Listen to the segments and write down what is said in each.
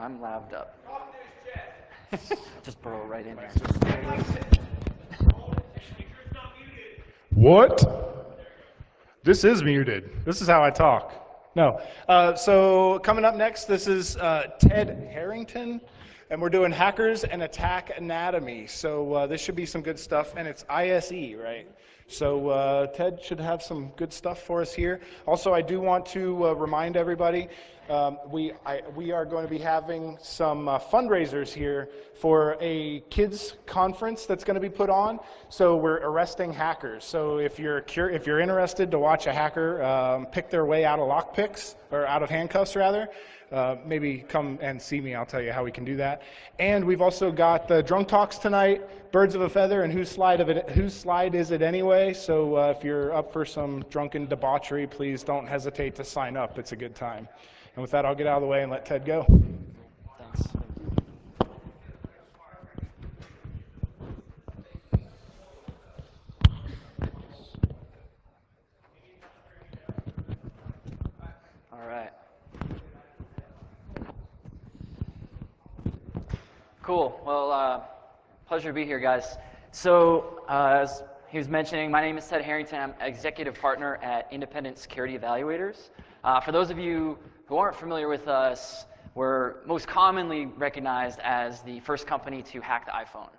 I'm laved up. Just burrow right in here. What? This is muted. This is how I talk. No. So coming up next, this is Ted Harrington, and we're doing Hackers and Attack Anatomy. So this should be some good stuff, and it's ISE, right? So Ted should have some good stuff for us here. Also, I do want to remind everybody, we are going to be having some fundraisers here for a kids conference that's going to be put on. So we're arresting hackers. So if you're interested to watch a hacker pick their way out of lockpicks, or out of handcuffs rather, maybe come and see me. I'll tell you how we can do that. And we've also got the drunk talks tonight, birds of a feather, and whose slide is it anyway? So if you're up for some drunken debauchery, please don't hesitate to sign up. It's a good time. And with that, I'll get out of the way and let Ted go. Thanks. All right. Cool. Well, pleasure to be here, guys. So, as he was mentioning, my name is Ted Harrington. I'm executive partner at Independent Security Evaluators. For those of you who aren't familiar with us, we're most commonly recognized as the first company to hack the iPhone.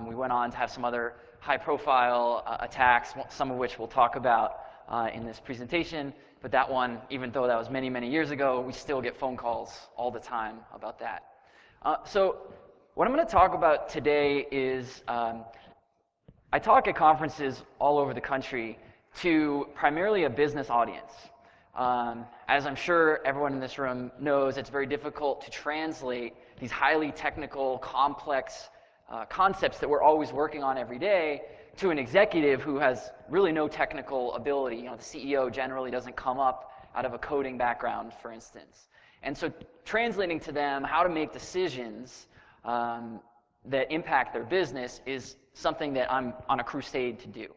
We went on to have some other high-profile attacks, some of which we'll talk about in this presentation. But that one, even though that was many, many years ago, we still get phone calls all the time about that. So what I'm going to talk about today is I talk at conferences all over the country to primarily a business audience. As I'm sure everyone in this room knows, it's very difficult to translate these highly technical, complex concepts that we're always working on every day to an executive who has really no technical ability. You know, the CEO generally doesn't come up out of a coding background, for instance. And so translating to them how to make decisions that impact their business is something that I'm on a crusade to do.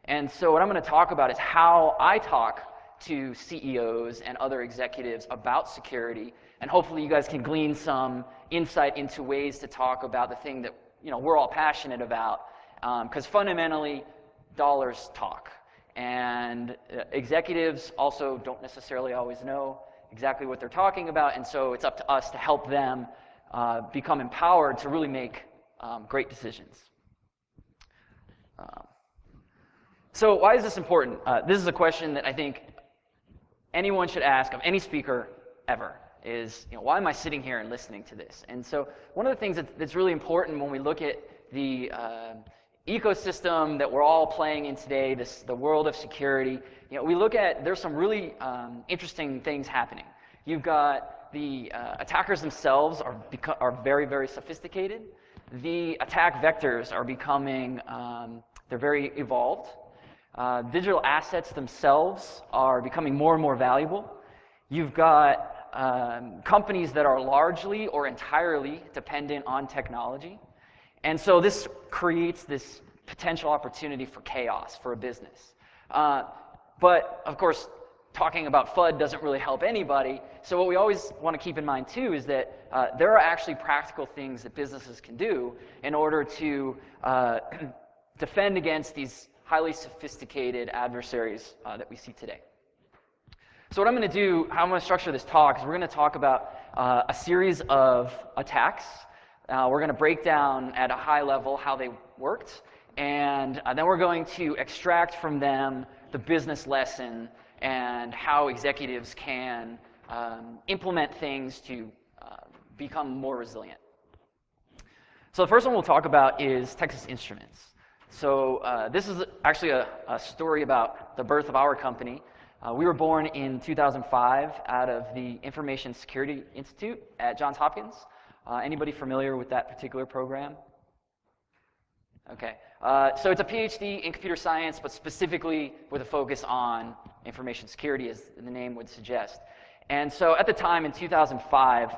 And so what I'm going to talk about is how I talk to CEOs and other executives about security, and hopefully you guys can glean some insight into ways to talk about the thing that we're all passionate about, because fundamentally dollars talk, and executives also don't necessarily always know exactly what they're talking about, and so it's up to us to help them become empowered to really make great decisions. So why is this important? This is a question that I think anyone should ask of any speaker ever, is why am I sitting here and listening to this? And so one of the things that's really important when we look at the ecosystem that we're all playing in today, the world of security, we look at, there's some really interesting things happening. You've got the attackers themselves are very, very sophisticated. The attack vectors are becoming, they're very evolved. Digital assets themselves are becoming more and more valuable. You've got companies that are largely or entirely dependent on technology. And so this creates this potential opportunity for chaos for a business. But of course, talking about FUD doesn't really help anybody. So what we always want to keep in mind too is that there are actually practical things that businesses can do in order to defend against these highly sophisticated adversaries that we see today. So what I'm going to do, how I'm going to structure this talk, is we're going to talk about a series of attacks. We're going to break down at a high level how they worked, and then we're going to extract from them the business lesson and how executives can implement things to become more resilient. So the first one we'll talk about is Texas Instruments. So this is actually a story about the birth of our company. We were born in 2005 out of the Information Security Institute at Johns Hopkins. Anybody familiar with that particular program? Okay. So it's a PhD in computer science, but specifically with a focus on information security, as the name would suggest. And so at the time, in 2005,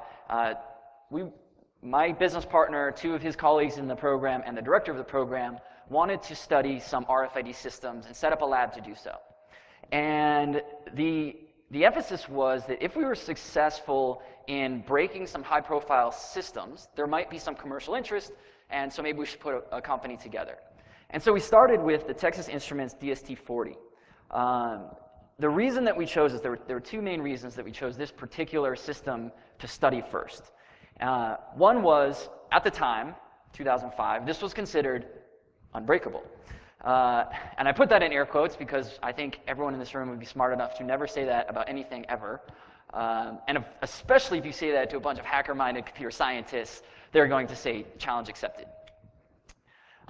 my business partner, two of his colleagues in the program, and the director of the program wanted to study some RFID systems and set up a lab to do so. And the the emphasis was that if we were successful in breaking some high-profile systems, there might be some commercial interest, and so maybe we should put a company together. And so we started with the Texas Instruments DST-40. The reason that we chose this, there were two main reasons that we chose this particular system to study first. One was, at the time, 2005, this was considered unbreakable. And I put that in air quotes because I think everyone in this room would be smart enough to never say that about anything ever. Especially if you say that to a bunch of hacker-minded computer scientists, they're going to say, challenge accepted.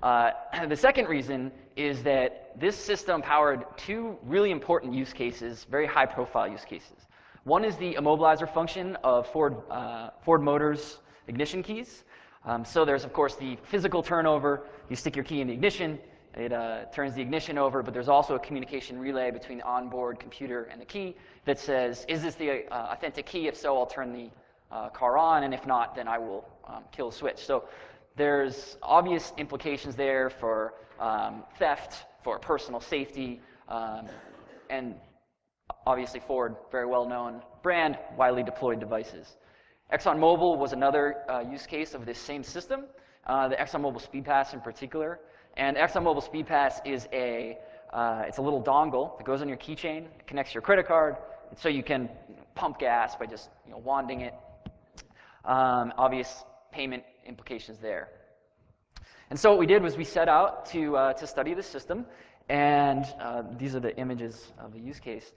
The second reason is that this system powered two really important use cases, very high-profile use cases. One is the immobilizer function of Ford Motors ignition keys. So there's, of course, the physical turnover. You stick your key in the ignition. It turns the ignition over, but there's also a communication relay between the onboard computer and the key that says, is this the authentic key? If so, I'll turn the car on, and if not, then I will kill the switch. So there's obvious implications there for theft, for personal safety, and obviously Ford, very well-known brand, widely deployed devices. ExxonMobil was another use case of this same system, the ExxonMobil Speed Pass in particular. And ExxonMobil Speed Pass is it's a little dongle that goes on your keychain, it connects to your credit card, and so you can pump gas by just wanding it. Obvious payment implications there. And so what we did was we set out to study the system, and these are the images of the use case.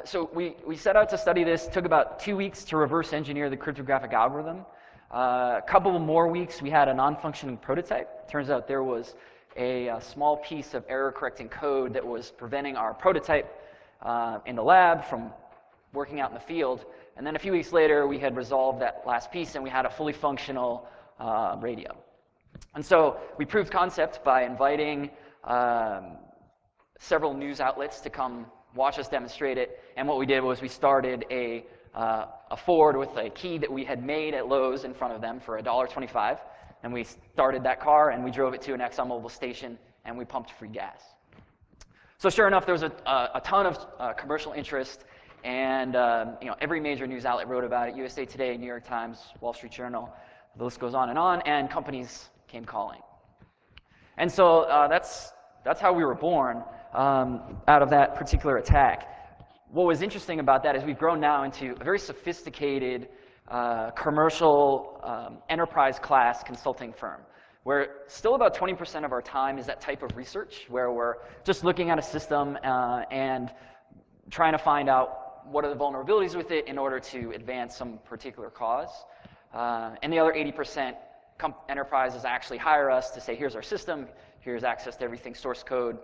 So we set out to study this. It took about 2 weeks to reverse engineer the cryptographic algorithm. A couple more weeks, we had a non-functioning prototype. Turns out there was a small piece of error-correcting code that was preventing our prototype in the lab from working out in the field. And then a few weeks later, we had resolved that last piece, and we had a fully functional radio. And so we proved concept by inviting several news outlets to come watch us demonstrate it. And what we did was we started a Ford with a key that we had made at Lowe's in front of them for $1.25. And we started that car, and we drove it to an ExxonMobil station, and we pumped free gas. So sure enough, there was a ton of commercial interest, and every major news outlet wrote about it: USA Today, New York Times, Wall Street Journal. The list goes on, and companies came calling. And so that's how we were born out of that particular attack. What was interesting about that is we've grown now into a very sophisticated commercial enterprise class consulting firm, where still about 20% of our time is that type of research, where we're just looking at a system and trying to find out what are the vulnerabilities with it in order to advance some particular cause. And the other 80%, enterprises actually hire us to say, here's our system, here's access to everything, source code,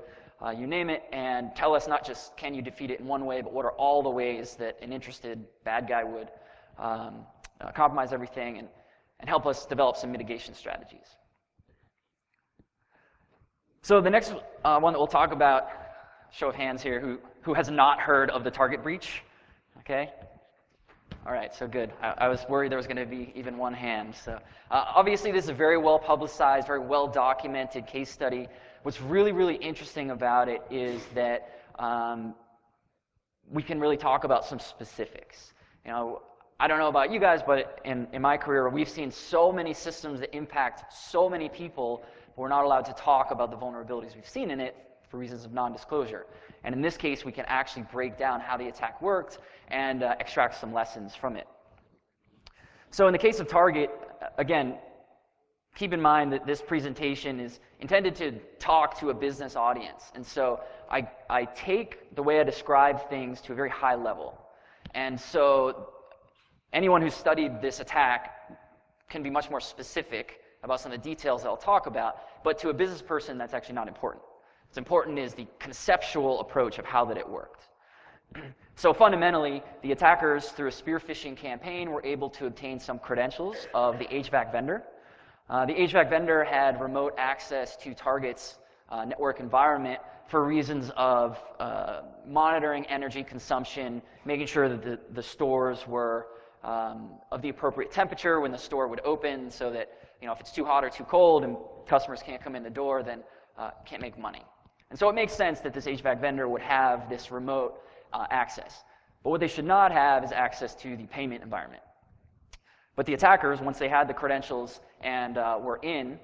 you name it, and tell us not just can you defeat it in one way, but what are all the ways that an interested bad guy would compromise everything and help us develop some mitigation strategies. So the next one that we'll talk about, show of hands here, who has not heard of the target breach? Okay. All right, so good. I was worried there was going to be even one hand. So obviously this is a very well publicized, very well documented case study. What's really, really interesting about it is that we can really talk about some specifics. I don't know about you guys, but in my career, we've seen so many systems that impact so many people, but we're not allowed to talk about the vulnerabilities we've seen in it for reasons of non-disclosure. And in this case, we can actually break down how the attack worked and extract some lessons from it. So in the case of Target, again, keep in mind that this presentation is intended to talk to a business audience. And so I take the way I describe things to a very high level. And so anyone who's studied this attack can be much more specific about some of the details that I'll talk about, but to a business person, that's actually not important. What's important is the conceptual approach of how that it worked. So fundamentally, the attackers, through a spear phishing campaign, were able to obtain some credentials of the HVAC vendor. The HVAC vendor had remote access to Target's network environment for reasons of monitoring energy consumption, making sure that the stores were of the appropriate temperature when the store would open, so that if it's too hot or too cold and customers can't come in the door, then can't make money. And so it makes sense that this HVAC vendor would have this remote access. But what they should not have is access to the payment environment. But the attackers, once they had the credentials and were in,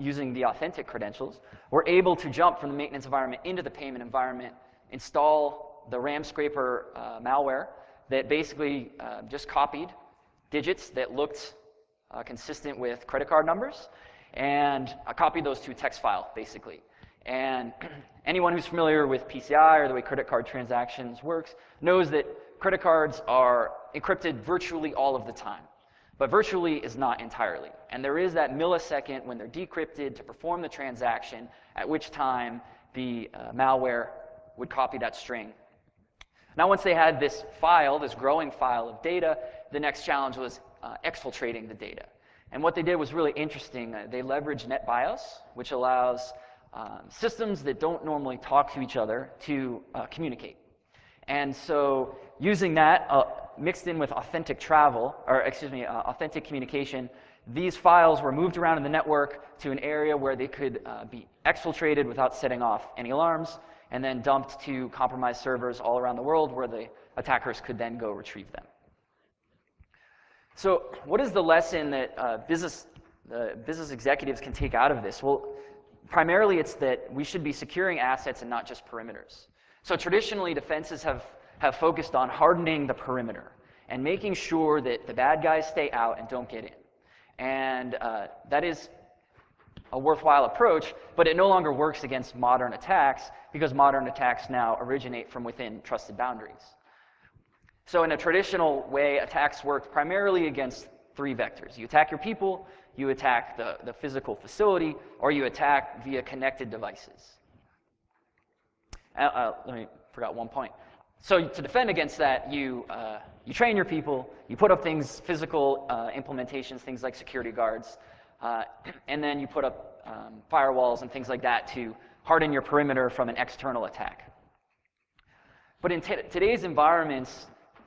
using the authentic credentials, were able to jump from the maintenance environment into the payment environment, install the RAM scraper malware that basically just copied digits that looked consistent with credit card numbers, and copied those to a text file, basically. And anyone who's familiar with PCI or the way credit card transactions works knows that credit cards are encrypted virtually all of the time. But virtually is not entirely. And there is that millisecond when they're decrypted to perform the transaction, at which time the malware would copy that string. Now, once they had this file, this growing file of data, the next challenge was exfiltrating the data. And what they did was really interesting. They leveraged NetBIOS, which allows systems that don't normally talk to each other to communicate. And so using that, mixed in with authentic authentic communication, these files were moved around in the network to an area where they could be exfiltrated without setting off any alarms, and then dumped to compromised servers all around the world where the attackers could then go retrieve them. So what is the lesson that business executives can take out of this? Well, primarily it's that we should be securing assets and not just perimeters. So traditionally, defenses have focused on hardening the perimeter and making sure that the bad guys stay out and don't get in. And that is a worthwhile approach, but it no longer works against modern attacks because modern attacks now originate from within trusted boundaries. So in a traditional way, attacks work primarily against three vectors. You attack your people, you attack the physical facility, or you attack via connected devices. Forgot one point. So to defend against that, you train your people, you put up physical implementations, things like security guards, and then you put up firewalls and things like that to harden your perimeter from an external attack. But in today's environments,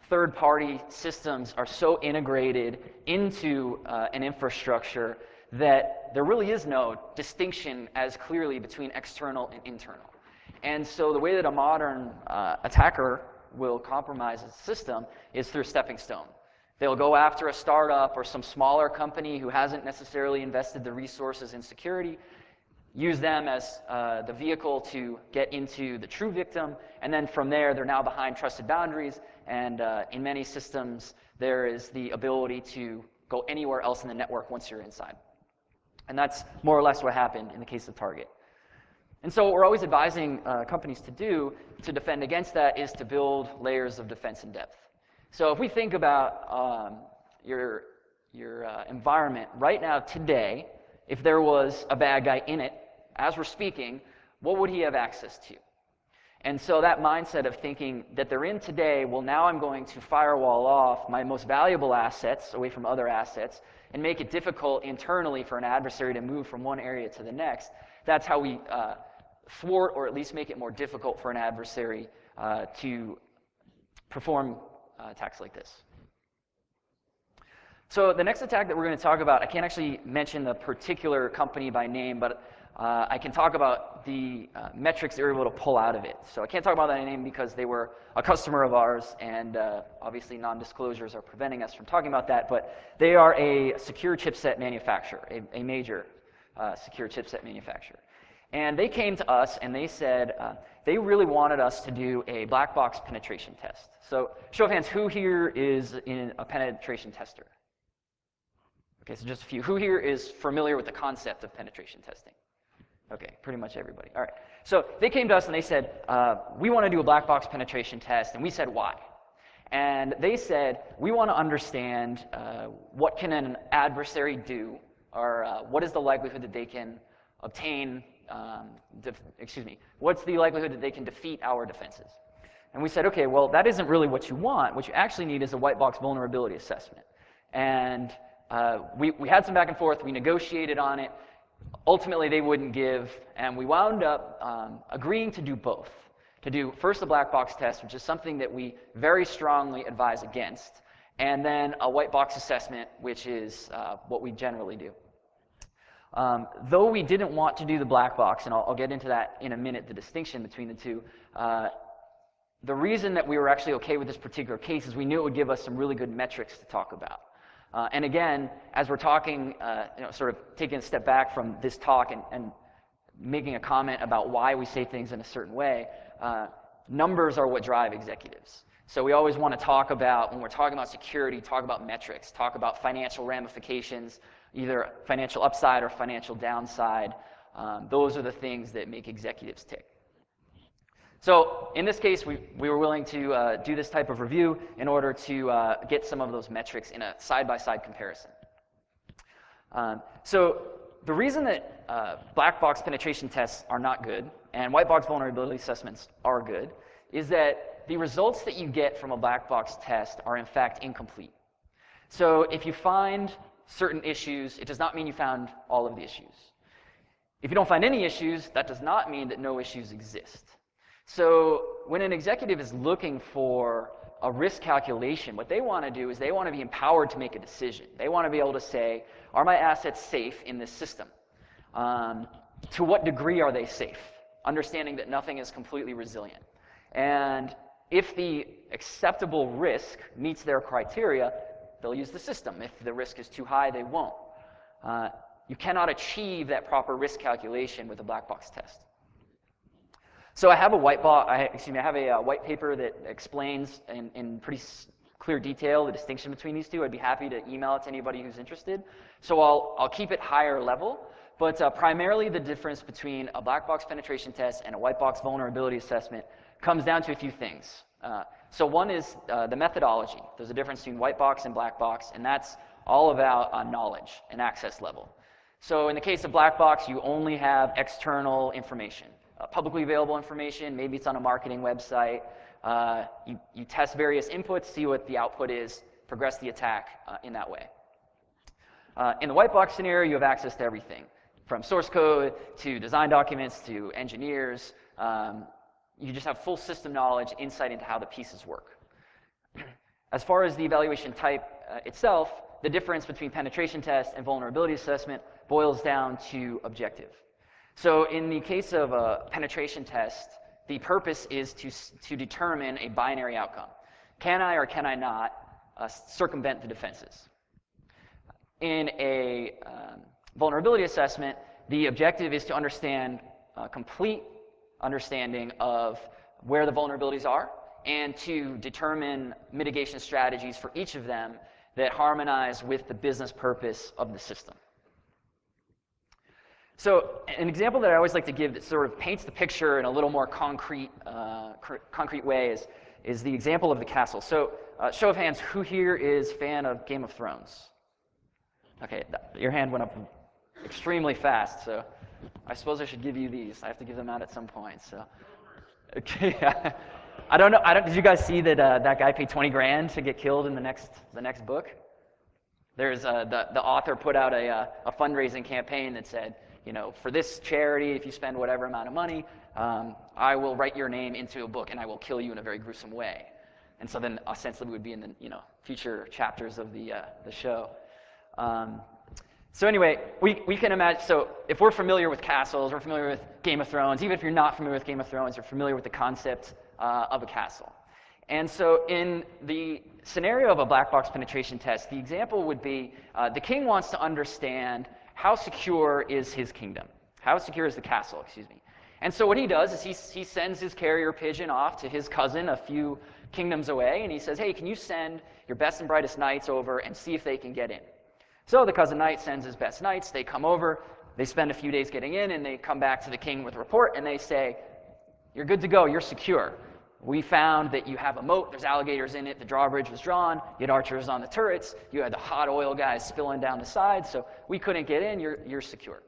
third-party systems are so integrated into an infrastructure that there really is no distinction as clearly between external and internal. And so the way that a modern attacker will compromise a system is through stepping stone. They'll go after a startup or some smaller company who hasn't necessarily invested the resources in security, use them as the vehicle to get into the true victim, and then from there, they're now behind trusted boundaries, and in many systems, there is the ability to go anywhere else in the network once you're inside. And that's more or less what happened in the case of Target. And so what we're always advising companies to do to defend against that is to build layers of defense in depth. So if we think about your environment right now today, if there was a bad guy in it, as we're speaking, what would he have access to? And so that mindset of thinking that they're in today, well, now I'm going to firewall off my most valuable assets away from other assets and make it difficult internally for an adversary to move from one area to the next. That's how we thwart or at least make it more difficult for an adversary to perform attacks like this. So the next attack that we're going to talk about, I can't actually mention the particular company by name, but I can talk about the metrics they were able to pull out of it. So I can't talk about that name because they were a customer of ours, and obviously non-disclosures are preventing us from talking about that, but they are a secure chipset manufacturer, a major secure chipset manufacturer. And they came to us and they said they really wanted us to do a black box penetration test. So show of hands, who here is in a penetration tester? Okay, so just a few. Who here is familiar with the concept of penetration testing? Okay, pretty much everybody. All right. So they came to us and they said, we want to do a black box penetration test. And we said, why? And they said, we want to understand what can an adversary do, or what is the likelihood that they can obtain, what's the likelihood that they can defeat our defenses? And we said, okay, well, that isn't really what you want. What you actually need is a white box vulnerability assessment. And we had some back and forth. We negotiated on it. Ultimately, they wouldn't give, and we wound up agreeing to do both. To do first a black box test, which is something that we very strongly advise against, and then a white box assessment, which is what we generally do. Though we didn't want to do the black box, and I'll get into that in a minute, the distinction between the two, the reason that we were actually okay with this particular case is we knew it would give us some really good metrics to talk about. And again, as we're talking, sort of taking a step back from this talk and making a comment about why we say things in a certain way, numbers are what drive executives. So we always want to talk about, when we're talking about security, talk about metrics, talk about financial ramifications, either financial upside or financial downside. Those are the things that make executives tick. So in this case, we were willing to do this type of review in order to get some of those metrics in a side-by-side comparison. So the reason that black box penetration tests are not good and white box vulnerability assessments are good is that the results that you get from a black box test are in fact incomplete. So if you find certain issues, it does not mean you found all of the issues. If you don't find any issues, that does not mean that no issues exist. So when an executive is looking for a risk calculation, what they want to do is they want to be empowered to make a decision. They want to be able to say, are my assets safe in this system? To what degree are they safe? Understanding that nothing is completely resilient. And if the acceptable risk meets their criteria, they'll use the system. If the risk is too high, they won't. You cannot achieve that proper risk calculation with a black box test. So I have a white paper that explains in pretty clear detail the distinction between these two. I'd be happy to email it to anybody who's interested. So I'll keep it higher level, but primarily the difference between a black box penetration test and a white box vulnerability assessment comes down to a few things. So one is the methodology. There's a difference between white box and black box, and that's all about knowledge and access level. So in the case of black box, you only have external information. Publicly available information, maybe it's on a marketing website. You test various inputs, see what the output is, progress the attack in that way. In the white box scenario, you have access to everything, from source code to design documents to engineers. You just have full system knowledge, insight into how the pieces work. As far as the evaluation type itself, the difference between penetration test and vulnerability assessment boils down to objective. So in the case of a penetration test, the purpose is to determine a binary outcome. Can I or can I not circumvent the defenses? In a vulnerability assessment, the objective is to understand complete understanding of where the vulnerabilities are and to determine mitigation strategies for each of them that harmonize with the business purpose of the system. So an example that I always like to give that sort of paints the picture in a little more concrete way is the example of the castle. So show of hands, who here is a fan of Game of Thrones? Okay, your hand went up extremely fast, so I suppose I should give you these. I have to give them out at some point. So, okay, I don't know. Did you guys see that that guy paid 20 grand to get killed in the next book? There's the author put out a fundraising campaign that said, for this charity, if you spend whatever amount of money, I will write your name into a book and I will kill you in a very gruesome way. And so then ostensibly we would be in the future chapters of the show. So anyway, we can imagine, so if we're familiar with castles, we're familiar with Game of Thrones, even if you're not familiar with Game of Thrones, you're familiar with the concept of a castle. And so in the scenario of a black box penetration test, the example would be the king wants to understand how secure is his kingdom? How secure is the castle, excuse me. And so what he does is he sends his carrier pigeon off to his cousin a few kingdoms away, and he says, hey, can you send your best and brightest knights over and see if they can get in? So the cousin knight sends his best knights, they come over, they spend a few days getting in, and they come back to the king with a report, and they say, you're good to go, you're secure. We found that you have a moat, there's alligators in it, the drawbridge was drawn, you had archers on the turrets, you had the hot oil guys spilling down the sides, so we couldn't get in, you're secure.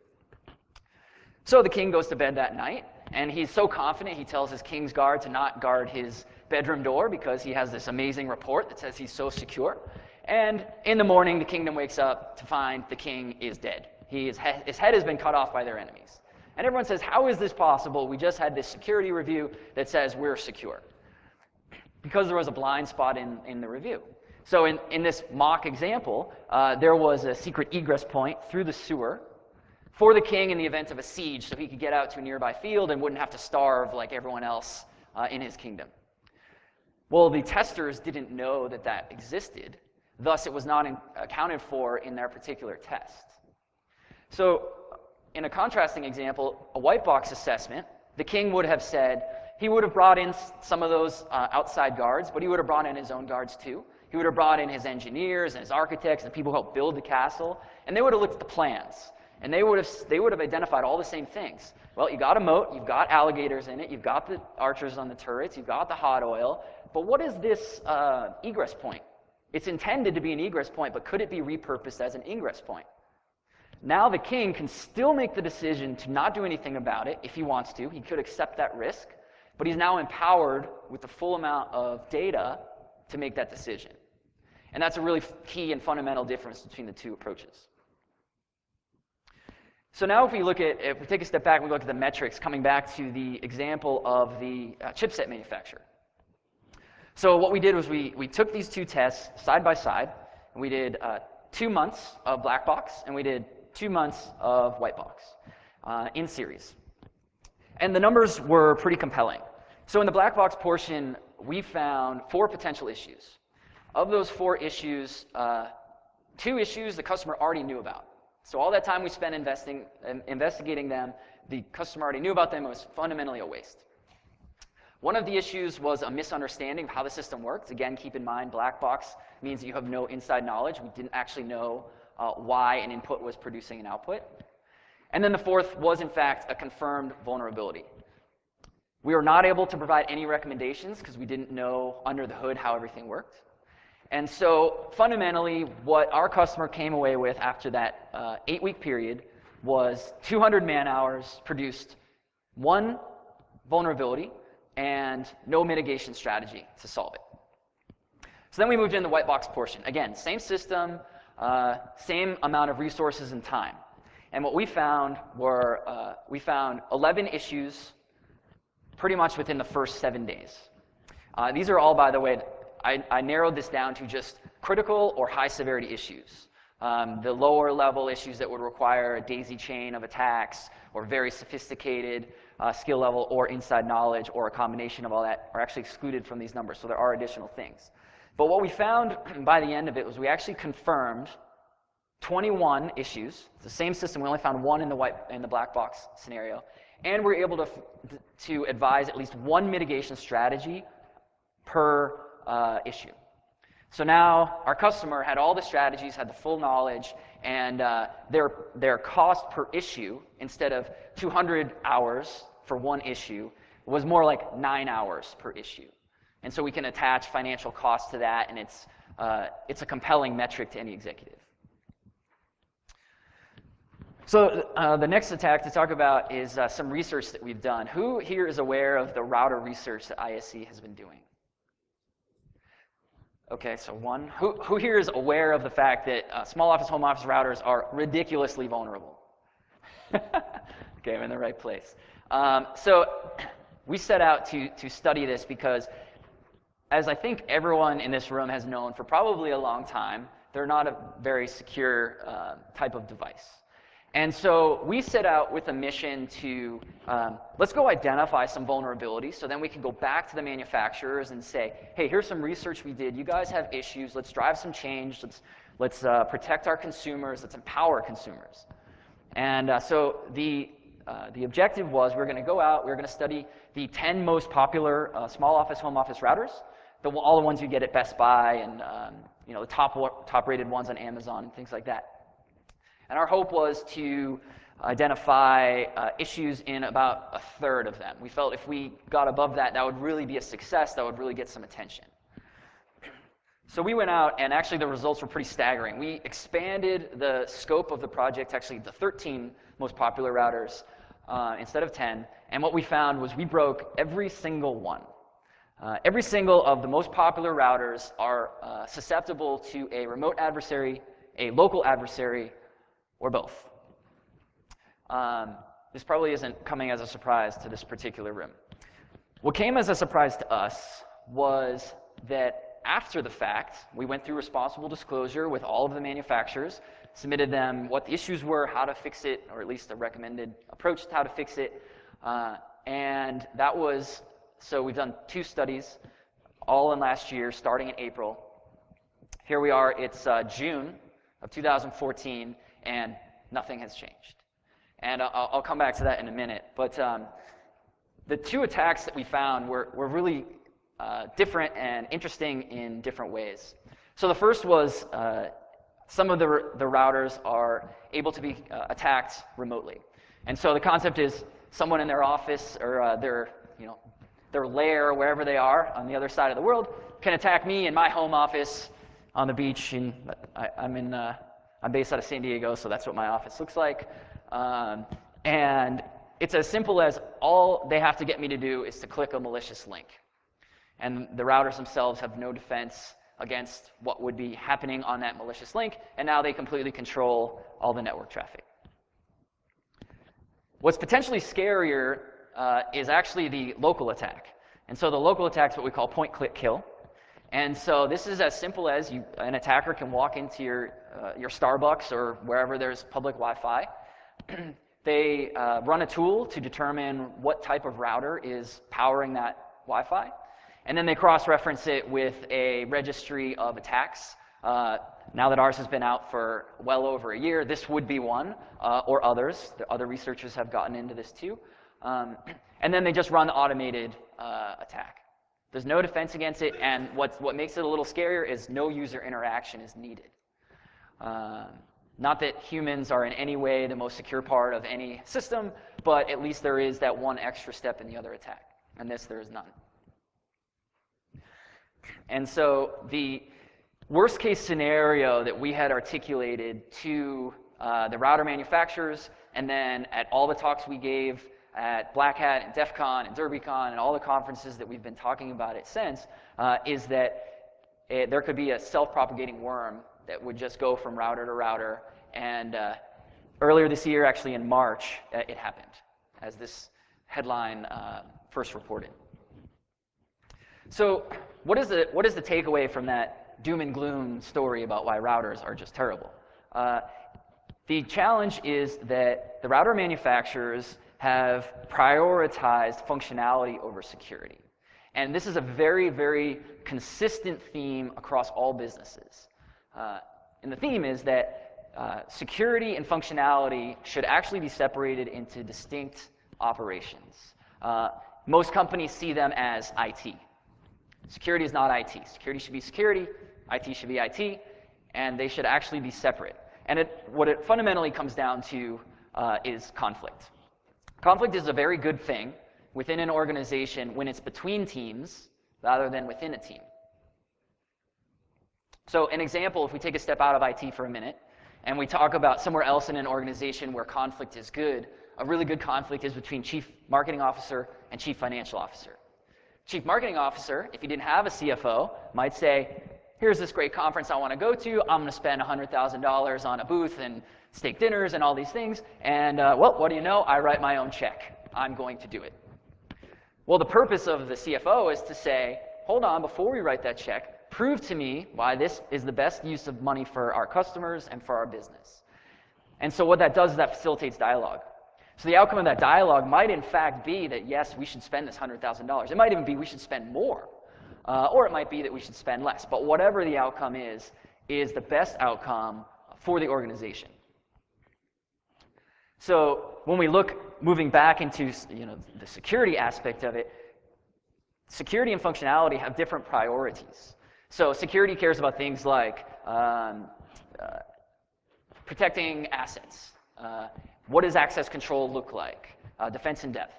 So the king goes to bed that night, and he's so confident, he tells his king's guard to not guard his bedroom door because he has this amazing report that says he's so secure. And in the morning, the kingdom wakes up to find the king is dead. His head has been cut off by their enemies. And everyone says, how is this possible? We just had this security review that says we're secure. Because there was a blind spot in the review. So in this mock example, there was a secret egress point through the sewer for the king in the event of a siege so he could get out to a nearby field and wouldn't have to starve like everyone else in his kingdom. Well, the testers didn't know that that existed, thus it was not accounted for in their particular test. So in a contrasting example, a white box assessment, the king would have said, he would have brought in some of those outside guards, but he would have brought in his own guards too. He would have brought in his engineers and his architects and the people who helped build the castle, and they would have looked at the plans, and they would have identified all the same things. Well, you got a moat, you've got alligators in it, you've got the archers on the turrets, you've got the hot oil, but what is this egress point? It's intended to be an egress point, but could it be repurposed as an ingress point? Now the king can still make the decision to not do anything about it if he wants to. He could accept that risk, but he's now empowered with the full amount of data to make that decision. And that's a really key and fundamental difference between the two approaches. So now if we take a step back and we look at the metrics, coming back to the example of the chipset manufacturer. So what we did was we took these two tests side by side, and we did 2 months of black box, and we did 2 months of white box in series. And the numbers were pretty compelling. So in the black box portion, we found 4 potential issues. Of those 4 issues, 2 issues the customer already knew about. So all that time we spent investigating them, the customer already knew about them. It was fundamentally a waste. One of the issues was a misunderstanding of how the system works. Again, keep in mind, black box means that you have no inside knowledge. We didn't actually know why an input was producing an output. And then the 4th was, in fact, a confirmed vulnerability. We were not able to provide any recommendations because we didn't know under the hood how everything worked. And so fundamentally, what our customer came away with after that 8-week period was 200 man-hours produced 1 vulnerability and no mitigation strategy to solve it. So then we moved into the white box portion. Again, same system, same amount of resources and time. And what we found were, 11 issues pretty much within the first 7 days. These are all, by the way, I narrowed this down to just critical or high severity issues. The lower level issues that would require a daisy chain of attacks or very sophisticated skill level or inside knowledge or a combination of all that are actually excluded from these numbers. So there are additional things. But what we found by the end of it was we actually confirmed 21 issues. It's the same system. We only found 1 in the black box scenario. And we're able to advise at least 1 mitigation strategy per issue. So now our customer had all the strategies, had the full knowledge, and their cost per issue, instead of 200 hours for 1 issue, was more like 9 hours per issue. And so we can attach financial cost to that, and it's a compelling metric to any executive. So the next attack to talk about is some research that we've done. Who here is aware of the router research that ISC has been doing? Okay, so 1. Who here is aware of the fact that small office, home office routers are ridiculously vulnerable? Okay, I'm in the right place. So we set out to study this because, as I think everyone in this room has known for probably a long time, they're not a very secure type of device. And so we set out with a mission to, let's go identify some vulnerabilities so then we can go back to the manufacturers and say, hey, here's some research we did. You guys have issues. Let's drive some change. Let's protect our consumers. Let's empower consumers. And so the objective was we were going to go out. We were going to study the 10 most popular small office, home office routers, all the ones you get at Best Buy and the top-rated ones on Amazon and things like that. And our hope was to identify issues in about a third of them. We felt if we got above that, that would really be a success, that would really get some attention. So we went out, and actually the results were pretty staggering. We expanded the scope of the project to actually the 13 most popular routers instead of 10, and what we found was we broke every single one. Every single of the most popular routers are susceptible to a remote adversary, a local adversary, or both. This probably isn't coming as a surprise to this particular room. What came as a surprise to us was that after the fact, we went through responsible disclosure with all of the manufacturers, submitted them what the issues were, how to fix it, or at least a recommended approach to how to fix it. And that was, so we've done 2 studies. all in last year, starting in April. Here we are, it's June of 2014, and nothing has changed. And I'll come back to that in a minute. But the two attacks that we found were really different and interesting in different ways. So the first was some of the routers are able to be attacked remotely. And so the concept is someone in their office or their lair, wherever they are on the other side of the world, can attack me in my home office on the beach. And I'm based out of San Diego, so that's what my office looks like. And it's as simple as all they have to get me to do is to click a malicious link. And the routers themselves have no defense against what would be happening on that malicious link, and now they completely control all the network traffic. What's potentially scarier is actually the local attack. And so the local attack is what we call point, click, kill. And so this is as simple as an attacker can walk into your Starbucks or wherever there's public Wi-Fi. They run a tool to determine what type of router is powering that Wi-Fi. And then they cross-reference it with a registry of attacks. Now that ours has been out for well over a year, this would be one, or others. The other researchers have gotten into this too. And then they just run the automated attack. There's no defense against it, and what makes it a little scarier is no user interaction is needed. Not that humans are in any way the most secure part of any system, but at least there is that one extra step in the other attack. And this, there is none. And so the worst case scenario that we had articulated to the router manufacturers, and then at all the talks we gave at Black Hat and DEF CON and DerbyCon and all the conferences that we've been talking about it since, is that there could be a self-propagating worm that would just go from router to router. And earlier this year, actually in March, it happened, as this headline first reported. So what is the takeaway from that doom and gloom story about why routers are just terrible? The challenge is that the router manufacturers have prioritized functionality over security. And this is a very, very consistent theme across all businesses. And the theme is that security and functionality should actually be separated into distinct operations. Most companies see them as IT. Security is not IT. Security should be security, IT should be IT, and they should actually be separate. And what it fundamentally comes down to is conflict. Conflict is a very good thing within an organization when it's between teams rather than within a team. So an example, if we take a step out of IT for a minute, and we talk about somewhere else in an organization where conflict is good, a really good conflict is between Chief Marketing Officer and Chief Financial Officer. Chief Marketing Officer, if you didn't have a CFO, might say, here's this great conference I want to go to. I'm going to spend $100,000 on a booth and steak dinners and all these things. And, well, what do you know? I write my own check. I'm going to do it. Well, the purpose of the CFO is to say, hold on, before we write that check, prove to me why this is the best use of money for our customers and for our business. And so what that does is that facilitates dialogue. So the outcome of that dialogue might in fact be that, yes, we should spend this $100,000. It might even be we should spend more. Or it might be that we should spend less. But whatever the outcome is the best outcome for the organization. So when we look, moving back into the security aspect of it, security and functionality have different priorities. So security cares about things like protecting assets. What does access control look like? Defense in depth.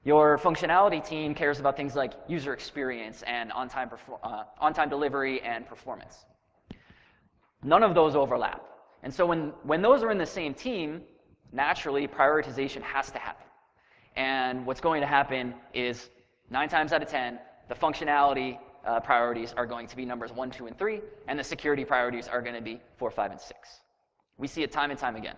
Your functionality team cares about things like user experience and on-time delivery and performance. None of those overlap. And so when those are in the same team, naturally prioritization has to happen. And what's going to happen is 9 times out of 10, the functionality priorities are going to be numbers 1, 2, and 3, and the security priorities are going to be 4, 5, and 6. We see it time and time again.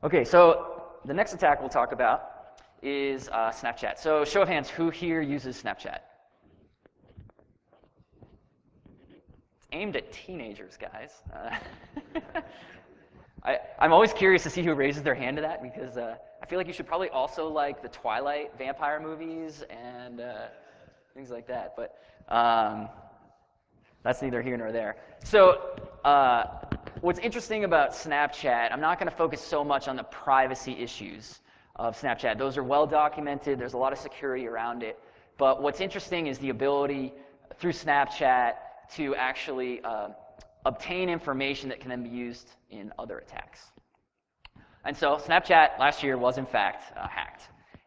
Okay, so the next attack we'll talk about is Snapchat. So show of hands, who here uses Snapchat? It's aimed at teenagers, guys. I'm always curious to see who raises their hand to that, because I feel like you should probably also like the Twilight vampire movies and things like that. But that's neither here nor there. So what's interesting about Snapchat, I'm not going to focus so much on the privacy issues of Snapchat. Those are well documented. There's a lot of security around it. But what's interesting is the ability through Snapchat to actually obtain information that can then be used in other attacks. And so Snapchat last year was in fact hacked.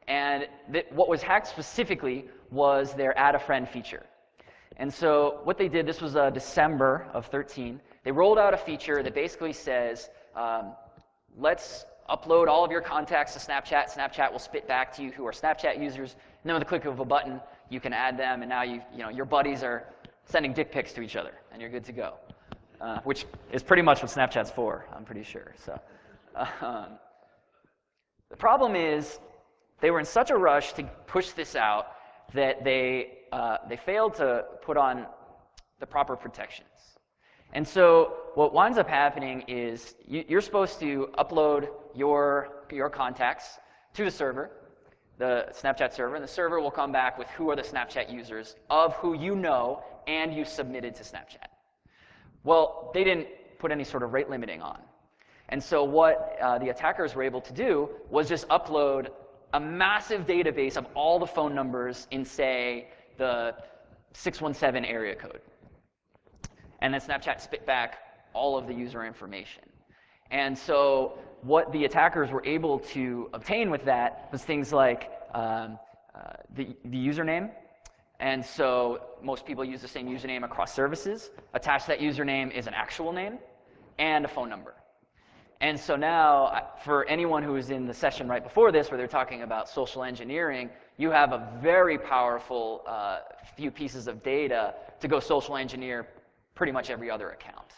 And what was hacked specifically was their add a friend feature. And so what they did, this was December of 13, they rolled out a feature that basically says, let's upload all of your contacts to Snapchat. Snapchat will spit back to you who are Snapchat users. And then with a click of a button, you can add them, and now your buddies are sending dick pics to each other, and you're good to go. Which is pretty much what Snapchat's for, I'm pretty sure. So, the problem is they were in such a rush to push this out that they failed to put on the proper protections. And so what winds up happening is you're supposed to upload your contacts to the server, the Snapchat server, and the server will come back with who are the Snapchat users of who you know and you submitted to Snapchat. Well, they didn't put any sort of rate limiting on. And so what the attackers were able to do was just upload a massive database of all the phone numbers in, say, the 617 area code. And then Snapchat spit back all of the user information. And so what the attackers were able to obtain with that was things like the username. And so most people use the same username across services. Attached to that username is an actual name and a phone number. And so now, for anyone who was in the session right before this, where they're talking about social engineering, you have a very powerful few pieces of data to go social engineer pretty much every other account.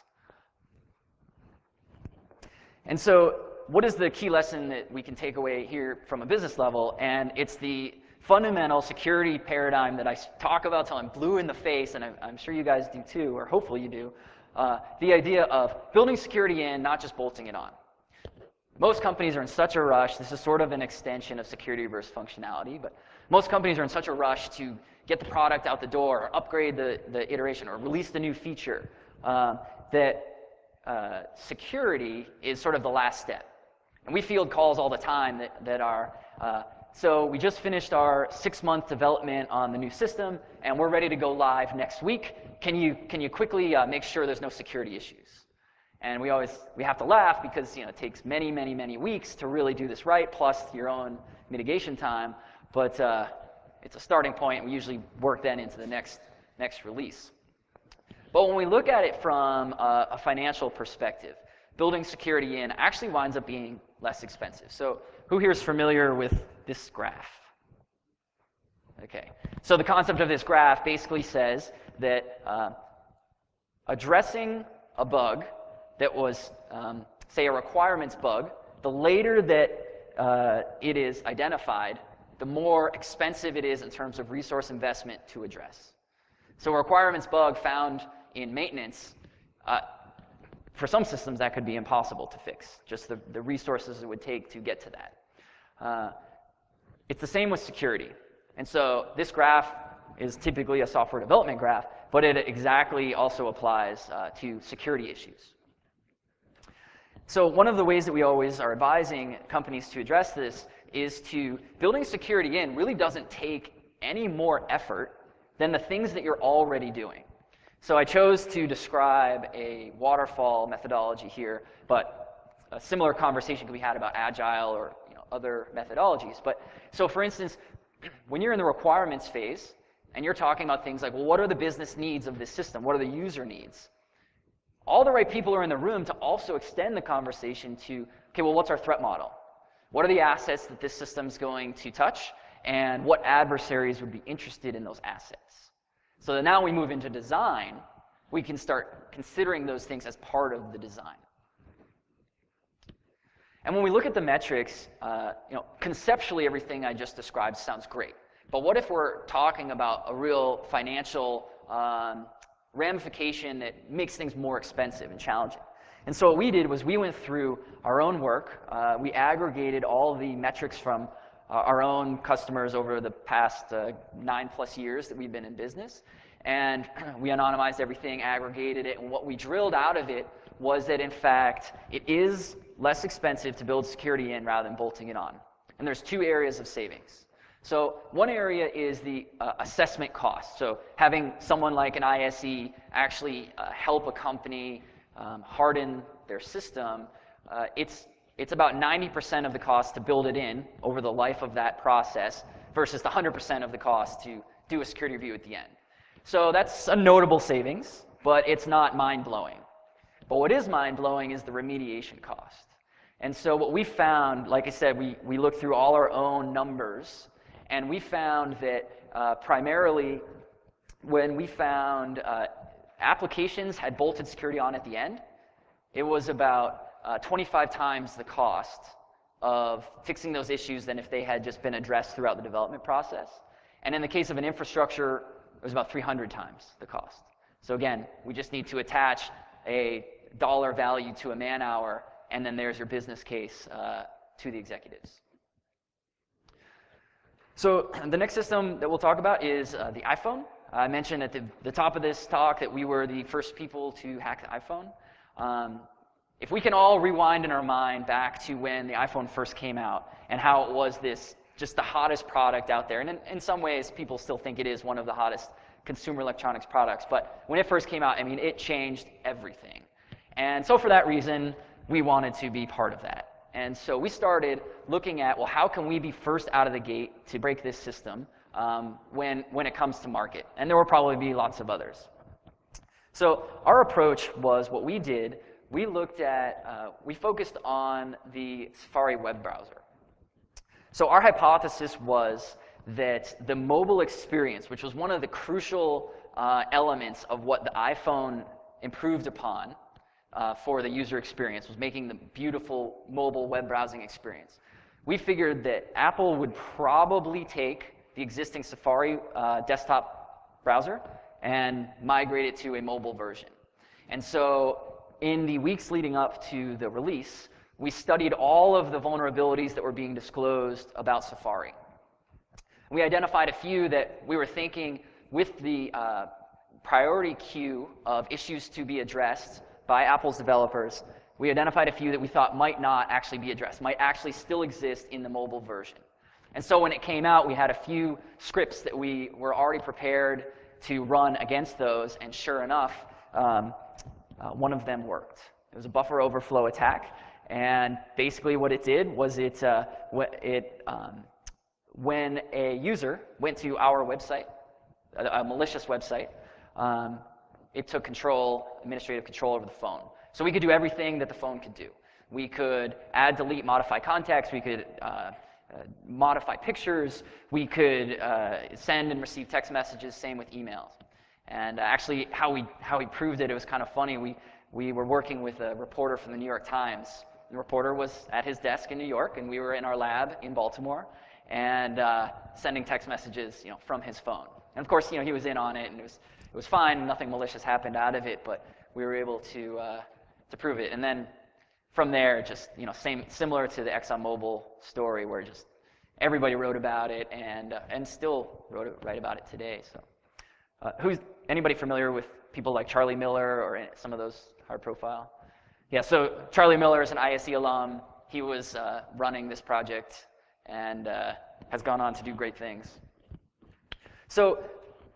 And so what is the key lesson that we can take away here from a business level? And it's the fundamental security paradigm that I talk about till I'm blue in the face, and I'm sure you guys do too, or hopefully you do. The idea of building security in, not just bolting it on. Most companies are in such a rush. This is sort of an extension of security reverse functionality, but most companies are in such a rush to get the product out the door, or upgrade the iteration, or release the new feature, that security is sort of the last step. And we field calls all the time that are, so we just finished our 6-month development on the new system, and we're ready to go live next week. Can you quickly make sure there's no security issues? And we have to laugh because it takes many, many, many weeks to really do this right, plus your own mitigation time. But it's a starting point. We usually work then into the next release. But when we look at it from a financial perspective, building security in actually winds up being less expensive. So who here is familiar with this graph? Okay. So the concept of this graph basically says that addressing a bug that was, say, a requirements bug, the later that it is identified, the more expensive it is in terms of resource investment to address. So a requirements bug found in maintenance, for some systems that could be impossible to fix, just the resources it would take to get to that. It's the same with security. And so this graph is typically a software development graph, but it exactly also applies to security issues. So one of the ways that we always are advising companies to address this is to building security in really doesn't take any more effort than the things that you're already doing. So I chose to describe a waterfall methodology here, but a similar conversation can be had about agile or other methodologies. But so for instance, when you're in the requirements phase and you're talking about things like, well, what are the business needs of this system? What are the user needs? All the right people are in the room to also extend the conversation to, okay, well, what's our threat model? What are the assets that this system's going to touch? And what adversaries would be interested in those assets? So that now we move into design, we can start considering those things as part of the design. And when we look at the metrics, conceptually everything I just described sounds great. But what if we're talking about a real financial ramification that makes things more expensive and challenging? And so what we did was we went through our own work. We aggregated all the metrics from our own customers over the past 9+ years that we've been in business. And we anonymized everything, aggregated it, and what we drilled out of it was that, in fact, it is less expensive to build security in rather than bolting it on. And there's 2 areas of savings. So one area is the assessment cost. So having someone like an ISE actually help a company harden their system, it's about 90% of the cost to build it in over the life of that process versus the 100% of the cost to do a security review at the end. So that's a notable savings, but it's not mind-blowing. But what is mind-blowing is the remediation cost. And so what we found, like I said, we looked through all our own numbers, and we found that primarily when we found applications had bolted security on at the end, it was about 25 times the cost of fixing those issues than if they had just been addressed throughout the development process. And in the case of an infrastructure, it was about 300 times the cost. So again, we just need to attach a dollar value to a man-hour, and then there's your business case to the executives. So the next system that we'll talk about is the iPhone. I mentioned at the top of this talk that we were the first people to hack the iPhone. If we can all rewind in our mind back to when the iPhone first came out and how it was just the hottest product out there, and in some ways people still think it is one of the hottest consumer electronics products, but when it first came out, I mean, it changed everything. And so for that reason, we wanted to be part of that. And so we started looking at, well, how can we be first out of the gate to break this system when it comes to market? And there will probably be lots of others. So our approach was, what we did, we looked at, we focused on the Safari web browser. So our hypothesis was that the mobile experience, which was one of the crucial elements of what the iPhone improved upon for the user experience, was making the beautiful mobile web browsing experience. We figured that Apple would probably take the existing Safari desktop browser and migrate it to a mobile version. And so in the weeks leading up to the release, we studied all of the vulnerabilities that were being disclosed about Safari. We identified a few that we were thinking, with the priority queue of issues to be addressed by Apple's developers, we identified a few that we thought might not actually be addressed, might actually still exist in the mobile version. And so when it came out, we had a few scripts that we were already prepared to run against those, and sure enough, one of them worked. It was a buffer overflow attack, and basically what it did was when a user went to our website, a malicious website, it took administrative control over the phone. So we could do everything that the phone could do. We could add, delete, modify contacts. We could modify pictures. We could send and receive text messages. Same with emails. And actually, how we proved it, it was kind of funny. We were working with a reporter from the New York Times. The reporter was at his desk in New York, and we were in our lab in Baltimore, and sending text messages, from his phone. And of course, he was in on it, and it was fine. Nothing malicious happened out of it, but we were able to prove it. And then from there, just similar to the ExxonMobil story, where just everybody wrote about it and still write about it today. So, anybody familiar with people like Charlie Miller or some of those high profile? Yeah. So Charlie Miller is an ISE alum. He was running this project and has gone on to do great things. So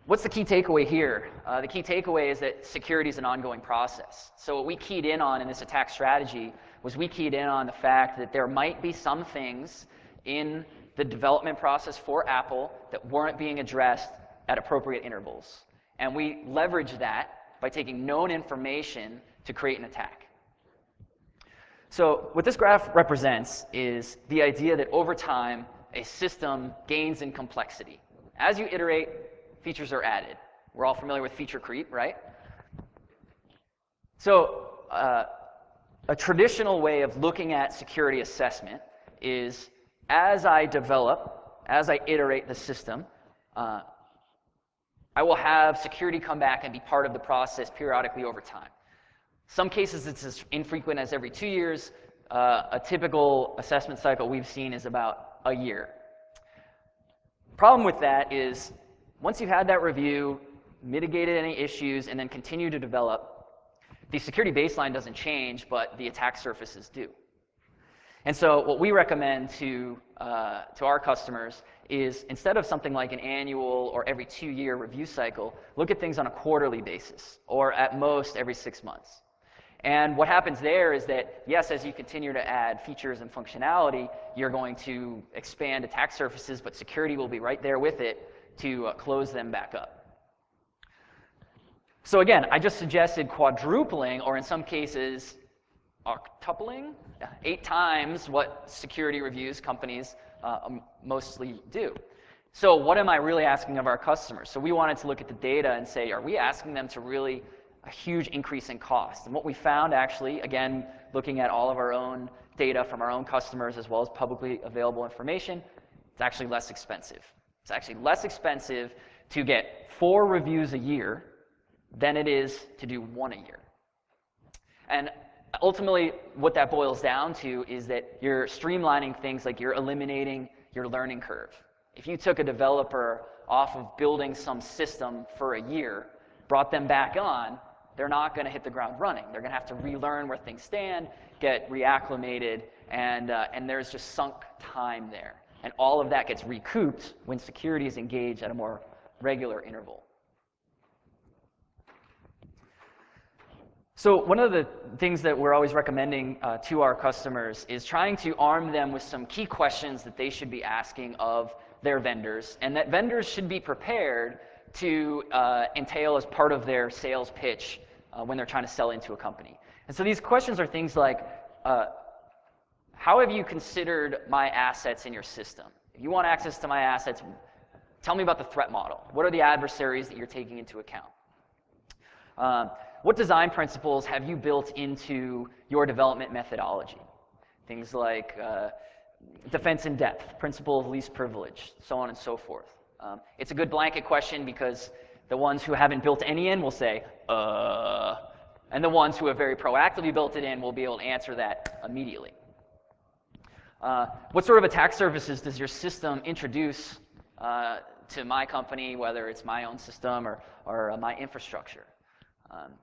what's the key takeaway here? The key takeaway is that security is an ongoing process. So what we keyed in on in this attack strategy was we keyed in on the fact that there might be some things in the development process for Apple that weren't being addressed at appropriate intervals. And we leveraged that by taking known information to create an attack. So what this graph represents is the idea that over time, a system gains in complexity. As you iterate, features are added. We're all familiar with feature creep, right? So a traditional way of looking at security assessment is, as I develop, as I iterate the system, I will have security come back and be part of the process periodically over time. Some cases it's as infrequent as every 2 years. A typical assessment cycle we've seen is about a year. Problem with that is once you've had that review, mitigated any issues, and then continue to develop, the security baseline doesn't change, but the attack surfaces do. And so what we recommend to our customers is instead of something like an annual or every 2-year review cycle, look at things on a quarterly basis, or at most every 6 months. And what happens there is that, yes, as you continue to add features and functionality, you're going to expand attack surfaces, but security will be right there with it to close them back up. So again, I just suggested quadrupling, or in some cases, octupling, 8 times what security reviews companies mostly do. So what am I really asking of our customers? So we wanted to look at the data and say, are we asking them to really a huge increase in cost? And what we found actually, again, looking at all of our own data from our own customers as well as publicly available information, it's actually less expensive. It's actually less expensive to get 4 reviews a year than it is to do 1 a year. And ultimately, what that boils down to is that you're streamlining things, like you're eliminating your learning curve. If you took a developer off of building some system for a year, brought them back on, they're not going to hit the ground running. They're going to have to relearn where things stand, get reacclimated, and there's just sunk time there. And all of that gets recouped when security is engaged at a more regular interval. So one of the things that we're always recommending to our customers is trying to arm them with some key questions that they should be asking of their vendors, and that vendors should be prepared to entail as part of their sales pitch when they're trying to sell into a company. And so these questions are things like, how have you considered my assets in your system? If you want access to my assets, tell me about the threat model. What are the adversaries that you're taking into account? What design principles have you built into your development methodology? Things like defense in depth, principle of least privilege, so on and so forth. It's a good blanket question because the ones who haven't built any in will say, and the ones who have very proactively built it in will be able to answer that immediately. What sort of attack surfaces does your system introduce to my company, whether it's my own system or my infrastructure?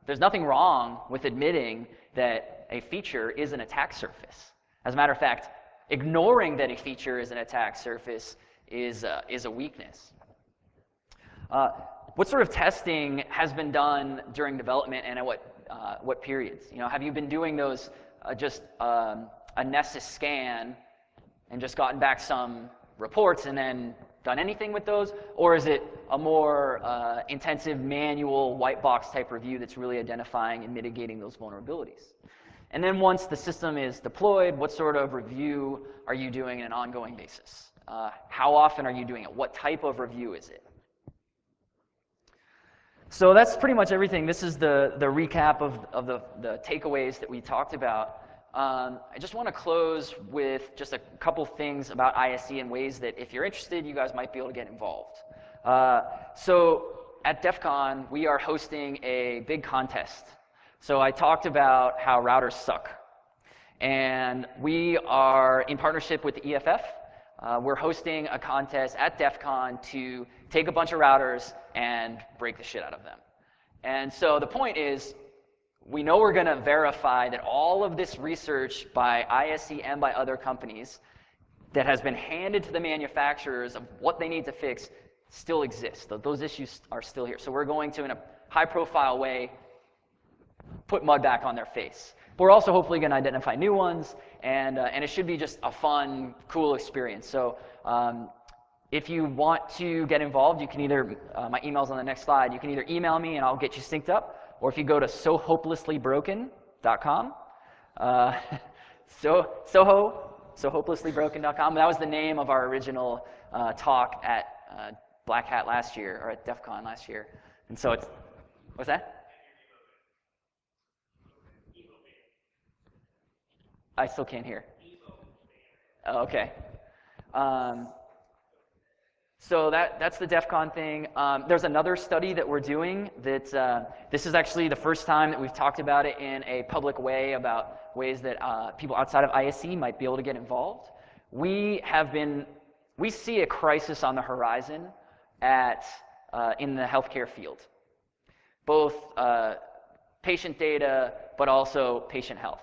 There's nothing wrong with admitting that a feature is an attack surface. As a matter of fact, ignoring that a feature is an attack surface is a weakness. What sort of testing has been done during development, and at what periods? Have you been doing those just a Nessus scan and just gotten back some reports and then done anything with those, or is it a more intensive manual white box type review that's really identifying and mitigating those vulnerabilities? And then once the system is deployed, what sort of review are you doing on an ongoing basis? How often are you doing it? What type of review is it? So that's pretty much everything. This is the recap of the takeaways that we talked about. I just want to close with just a couple things about ISE and ways that if you're interested, you guys might be able to get involved. So at DEF CON, we are hosting a big contest. So I talked about how routers suck. And we are in partnership with the EFF. We're hosting a contest at DEF CON to take a bunch of routers and break the shit out of them. And so the point is, we know we're going to verify that all of this research by ISE and by other companies that has been handed to the manufacturers of what they need to fix still exists. Those issues are still here. So we're going to, in a high-profile way, put mud back on their face. But we're also hopefully going to identify new ones, and it should be just a fun, cool experience. So if you want to get involved, you can either, my email's on the next slide, you can either email me and I'll get you synced up, or if you go to sohopelesslybroken.com, sohopelesslybroken.com, that was the name of our original talk at Black Hat last year, or at DEF CON last year. And so it's, what's that? I still can't hear. Oh, okay. So that's the DEF CON thing. There's another study that we're doing that this is actually the first time that we've talked about it in a public way about ways that people outside of ISE might be able to get involved. We see a crisis on the horizon in the healthcare field, both patient data, but also patient health.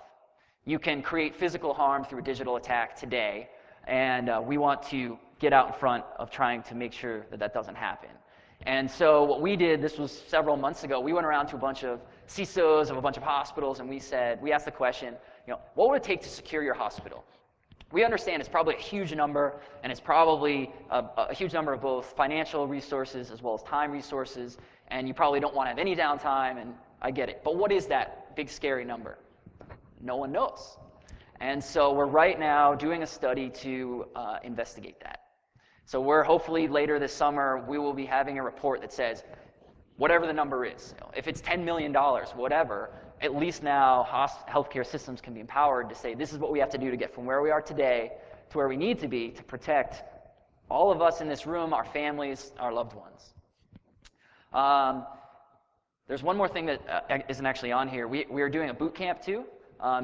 You can create physical harm through a digital attack today, and we want to get out in front of trying to make sure that that doesn't happen. And so what we did, this was several months ago, we went around to a bunch of CISOs of a bunch of hospitals, and we asked the question, what would it take to secure your hospital? We understand it's probably a huge number, and it's probably a huge number of both financial resources as well as time resources, and you probably don't want to have any downtime, and I get it. But what is that big, scary number? No one knows. And so we're right now doing a study to investigate that. So we're hopefully later this summer, we will be having a report that says, whatever the number is, if it's $10 million, whatever, at least now healthcare systems can be empowered to say, this is what we have to do to get from where we are today to where we need to be to protect all of us in this room, our families, our loved ones. There's one more thing that isn't actually on here. We are doing a boot camp too.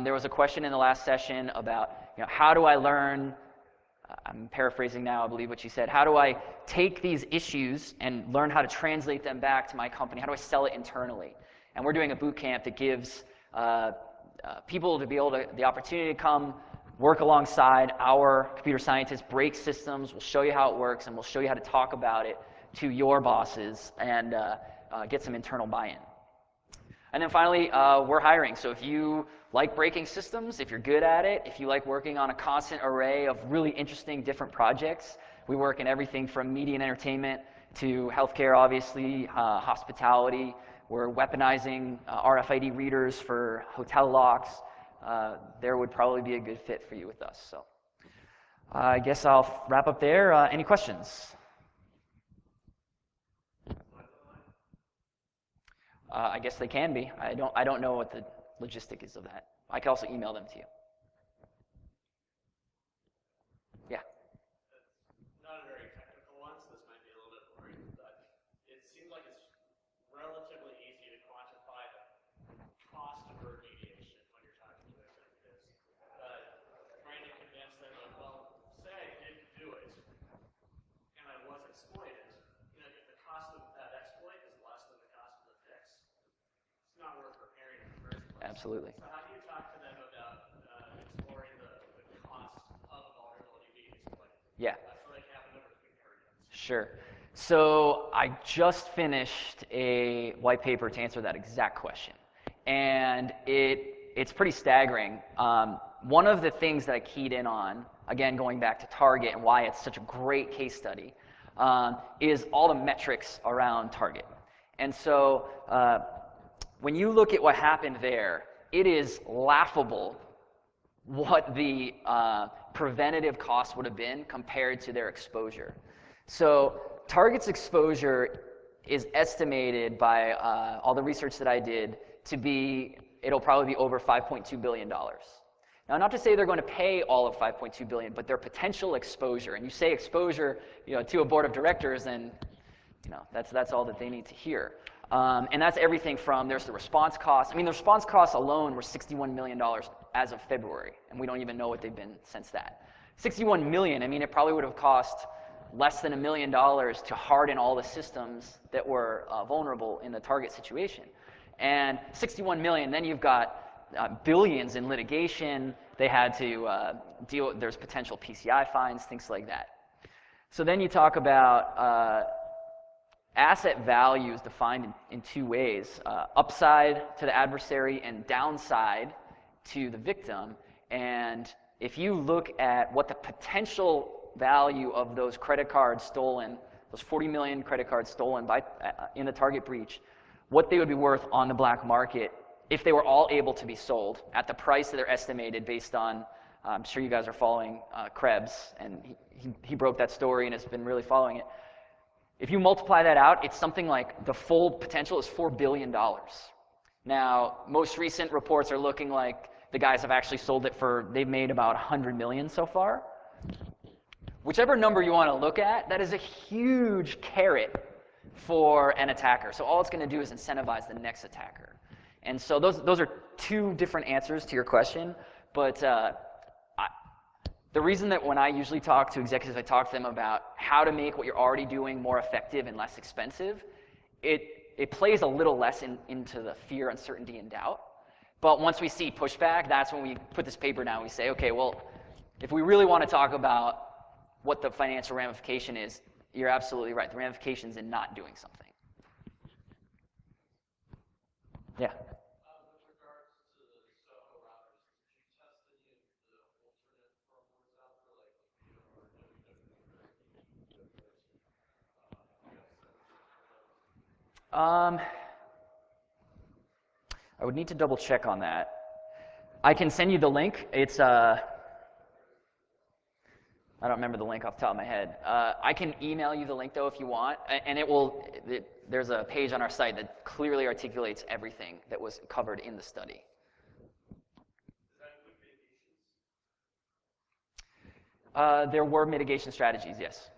There was a question in the last session about, how do I learn, I'm paraphrasing now, I believe what you said, how do I take these issues and learn how to translate them back to my company? How do I sell it internally? And we're doing a boot camp that gives people to be able to, the opportunity to come work alongside our computer scientists, break systems, we'll show you how it works, and we'll show you how to talk about it to your bosses and get some internal buy-in. And then finally, we're hiring. So if you like breaking systems, if you're good at it, if you like working on a constant array of really interesting different projects, we work in everything from media and entertainment to healthcare, obviously, hospitality. We're weaponizing RFID readers for hotel locks. There would probably be a good fit for you with us. So I guess I'll wrap up there. Any questions? I guess they can be. I don't know what the logistic is of that. I can also email them to you. Yeah. Not a very technical one, so this might be a little bit boring, but it seems like it's relatively easy to quantify the cost of remediation when you're talking to executives. Trying to convince them of, well, say I didn't do it and I was exploited. If the cost of that exploit is less than the cost of the fix, it's not worth repairing in the first place. Absolutely. So how do you talk to them about exploring the cost of a vulnerability being exploited? Yeah. So they can have a number of comparisons. Sure. So I just finished a white paper to answer that exact question. And it's pretty staggering. One of the things that I keyed in on, again, going back to Target and why it's such a great case study, is all the metrics around Target. And so when you look at what happened there, it is laughable what the preventative cost would have been compared to their exposure. So Target's exposure is estimated by all the research that I did to be, it'll probably be over $5.2 billion. Now, not to say they're going to pay all of $5.2 billion, but their potential exposure, and you say exposure, to a board of directors, and that's all that they need to hear. And that's everything from, there's the response costs. I mean, the response costs alone were $61 million as of February, and we don't even know what they've been since that. 61 million, I mean, it probably would have cost less than $1 million to harden all the systems that were vulnerable in the Target situation. And 61 million, then you've got billions in litigation. They had to deal with, there's potential PCI fines, things like that. So then you talk about asset value is defined in two ways, upside to the adversary and downside to the victim. And if you look at what the potential value of those credit cards stolen, those 40 million credit cards stolen in the Target breach, what they would be worth on the black market if they were all able to be sold at the price that they're estimated based on, I'm sure you guys are following Krebs, and he broke that story and has been really following it. If you multiply that out, it's something like the full potential is $4 billion. Now, most recent reports are looking like the guys have actually sold it for, they've made about 100 million so far. whichever number you want to look at, that is a huge carrot for an attacker. So all it's going to do is incentivize the next attacker. And so those are two different answers to your question. But the reason that when I usually talk to executives, I talk to them about how to make what you're already doing more effective and less expensive, it plays a little less into the fear, uncertainty, and doubt. But once we see pushback, that's when we put this paper down. We say, okay, well, if we really want to talk about what the financial ramification is, you're absolutely right. The ramification's in not doing something. Yeah. With regards to the Soho routers, did you test any of the alternate firmwares out there, like I would need to double check on that. I can send you the link. It's I don't remember the link off the top of my head. I can email you the link though if you want, and there's a page on our site that clearly articulates everything that was covered in the study. Does that include mitigations? There were mitigation strategies, yes.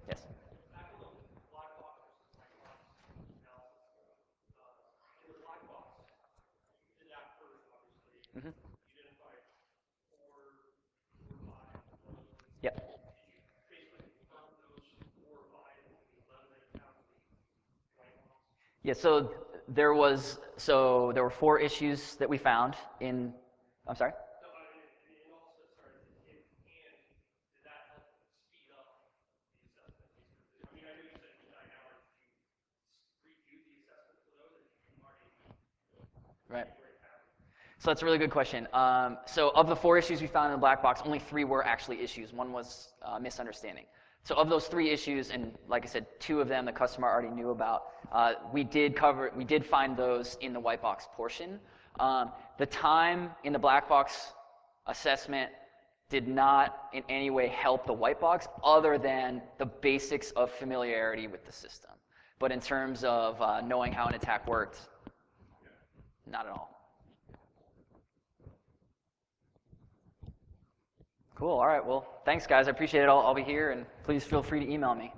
Yes. Back on the black box versus white box analysis, in the black box, you did that first, obviously. Mm-hmm. You identified 4 or 5. Yep. Did you basically confirm those 4 or 5 and the 11 that you found in the white box? Yeah. So there were 4 issues that we found in. I'm sorry. No, and also, sorry, and did that help speed up the assessment? I mean, I know you said 9 hours. Did you review the assessment for those, or did you already? Right. So that's a really good question. So of the 4 issues we found in the black box, only 3 were actually issues. One was misunderstanding. So of those 3 issues, and like I said, 2 of them the customer already knew about, we did find those in the white box portion. The time in the black box assessment did not in any way help the white box other than the basics of familiarity with the system. But in terms of knowing how an attack worked, not at all. Cool. All right. Well, thanks, guys. I appreciate it. I'll be here, and please feel free to email me.